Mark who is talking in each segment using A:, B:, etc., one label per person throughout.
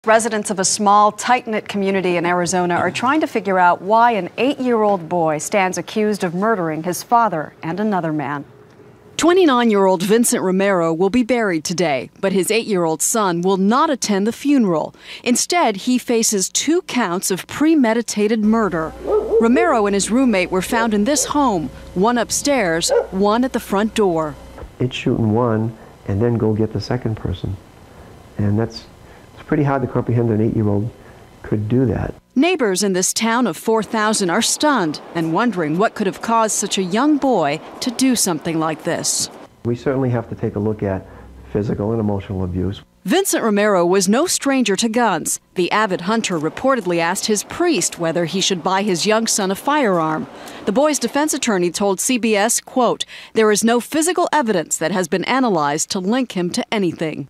A: Residents of a small, tight-knit community in Arizona are trying to figure out why an 8-year-old boy stands accused of murdering his father and another man. 29-year-old Vincent Romero will be buried today, but his 8-year-old son will not attend the funeral. Instead, he faces 2 counts of premeditated murder. Romero and his roommate were found in this home, one upstairs, one at the front door.
B: It's shooting one and then go get the second person. And it's pretty hard to comprehend an 8-year-old could do that.
A: Neighbors in this town of 4,000 are stunned and wondering what could have caused such a young boy to do something like this.
B: We certainly have to take a look at physical and emotional abuse.
A: Vincent Romero was no stranger to guns. The avid hunter reportedly asked his priest whether he should buy his young son a firearm. The boy's defense attorney told CBS, quote, "There is no physical evidence that has been analyzed to link him to anything."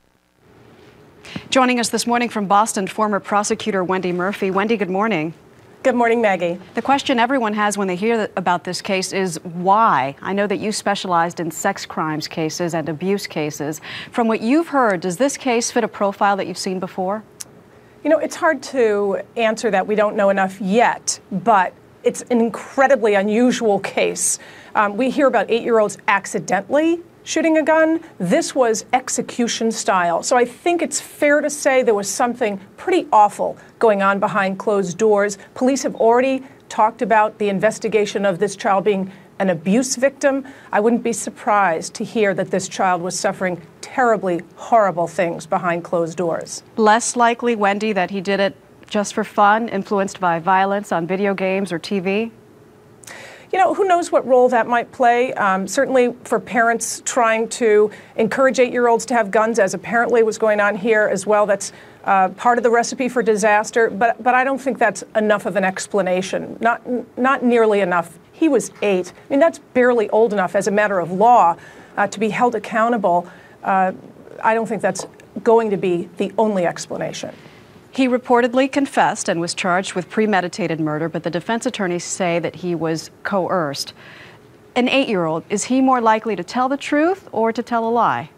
A: Joining us this morning from Boston, former prosecutor Wendy Murphy. Wendy, good morning.
C: Good morning, Maggie.
A: The question everyone has when they hear about this case is why? I know that you specialized in sex crimes cases and abuse cases. From what you've heard, does this case fit a profile that you've seen before?
C: You know, it's hard to answer that. We don't know enough yet, but it's an incredibly unusual case. We hear about 8-year-olds accidentally shooting a gun. This was execution style. So I think it's fair to say there was something pretty awful going on behind closed doors. Police have already talked about the investigation of this child being an abuse victim. I wouldn't be surprised to hear that this child was suffering terribly horrible things behind closed doors.
A: Less likely, Wendy, that he did it just for fun, influenced by violence on video games or TV?
C: You know, who knows what role that might play? Certainly for parents trying to encourage 8-year-olds to have guns, as apparently was going on here as well. That's part of the recipe for disaster. But I don't think that's enough of an explanation. Not nearly enough. He was 8. I mean, that's barely old enough as a matter of law to be held accountable. I don't think that's going to be the only explanation.
A: He reportedly confessed and was charged with premeditated murder, but the defense attorneys say that he was coerced. An 8-year-old, is he more likely to tell the truth or to tell a lie?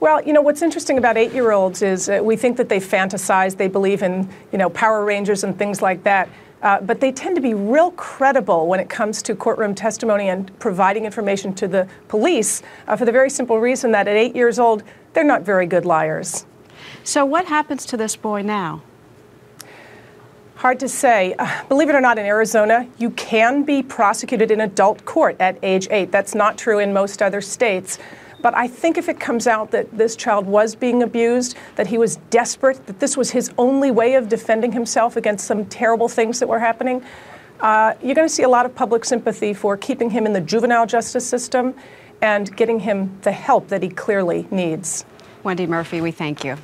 C: Well, you know, what's interesting about 8-year-olds is we think that they fantasize, they believe in, you know, Power Rangers and things like that. But they tend to be real credible when it comes to courtroom testimony and providing information to the police for the very simple reason that at 8 years old, they're not very good liars.
A: So what happens to this boy now?
C: Hard to say. Believe it or not, in Arizona, you can be prosecuted in adult court at age 8. That's not true in most other states. But I think if it comes out that this child was being abused, that he was desperate, that this was his only way of defending himself against some terrible things that were happening, you're going to see a lot of public sympathy for keeping him in the juvenile justice system and getting him the help that he clearly needs.
A: Wendy Murphy, we thank you.